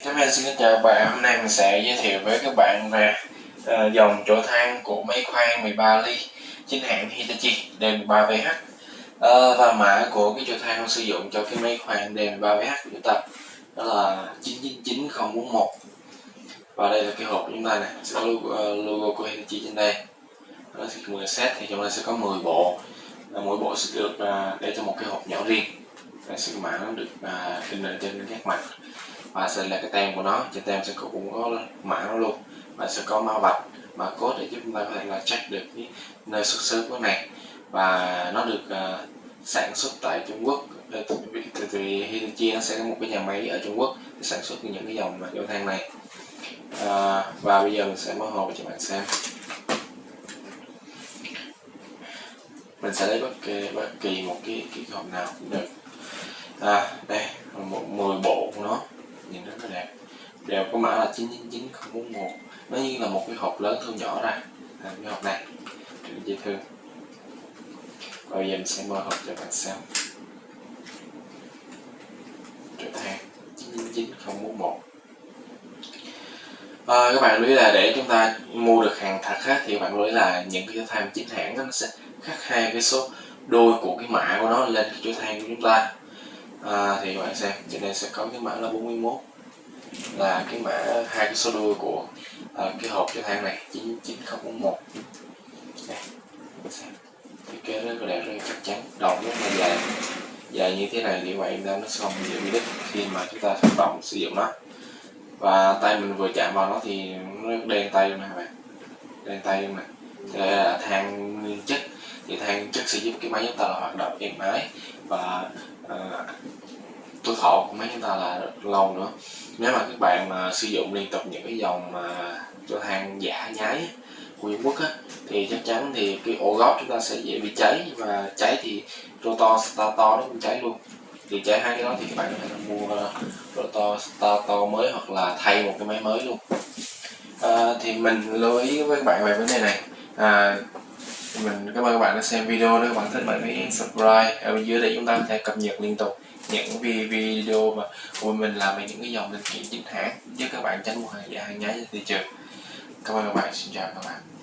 Xin kính chào các bạn, hôm nay mình sẽ giới thiệu với các bạn về dòng chổi than của máy khoan 13 ly chính hãng Hitachi D13VH và mã của cái chổi than sử dụng cho cái máy khoan D13VH của chúng ta đó là 999041. Và đây là cái hộp của chúng ta này, sẽ có logo của Hitachi trên đây. Đó là 10 set thì trong đây sẽ có 10 bộ, mỗi bộ sẽ được để trong một cái hộp nhỏ riêng. Sự mã nó được in ở trên các mặt và sẽ là cái tem của nó, trên tem sẽ cũng có mã nó luôn, và sẽ có mã vạch, mã code để giúp chúng ta có thể là check được cái nơi xuất xứ của này. Và nó được sản xuất tại Trung Quốc, từ Hitachi nó sẽ có một cái nhà máy ở Trung Quốc để sản xuất những cái dòng chổi than này. Và bây giờ mình sẽ mở hộp cho bạn xem. Mình sẽ lấy bất kỳ một cái hộp nào cũng được. Đây 10 bộ của nó nhìn rất là đẹp, đều có mã là 999041. Nó như là một cái hộp lớn thu nhỏ ra cái hộp này rất dễ thương. Bây giờ mình sẽ mở hộp cho bạn xem. Chổi than 999041. Các bạn lưu ý là để chúng ta mua được hàng thật á, thì bạn lưu ý là những cái chổi than chính hãng nó sẽ khắc hai cái số đôi của cái mã của nó lên cái chổi than của chúng ta. Thì các bạn xem trên đây sẽ có cái mã là 41, là cái mã hai cái số đuôi của cái hộp chổi than này 999041. Đây, xem thiết kế rất là đẹp, rất là chắc chắn, đầu rất là dài như thế này thì các bạn yên tâm nó sẽ không bị đứt khi mà chúng ta hoạt động sử dụng nó. Và tay mình vừa chạm vào nó thì nó đen tay luôn nè các bạn, đen tay luôn nè. Đây là than nguyên chất, thì than nguyên chất sẽ giúp cái máy chúng ta là hoạt động êm ái và tuổi thọ của máy chúng ta là rất lâu nữa. Nếu mà các bạn mà sử dụng liên tục những cái dòng chổi than giả nhái của Trung Quốc á, thì chắc chắn thì cái ổ góc chúng ta sẽ dễ bị cháy, và cháy thì rotor stator nó cũng cháy luôn. Thì cháy hai cái đó thì các bạn có thể mua rotor stator mới hoặc là thay một cái máy mới luôn. Thì mình lưu ý với các bạn về vấn đề này. Mình cảm ơn các bạn đã xem video. Nếu các bạn thích bạn hãy subscribe ở bên dưới để chúng ta có thể cập nhật liên tục những video mà của mình làm về những cái dòng linh kiện chính hãng, giúp các bạn tránh mua hàng giả hàng nhái trên thị trường. Cảm ơn các bạn, xin chào các bạn.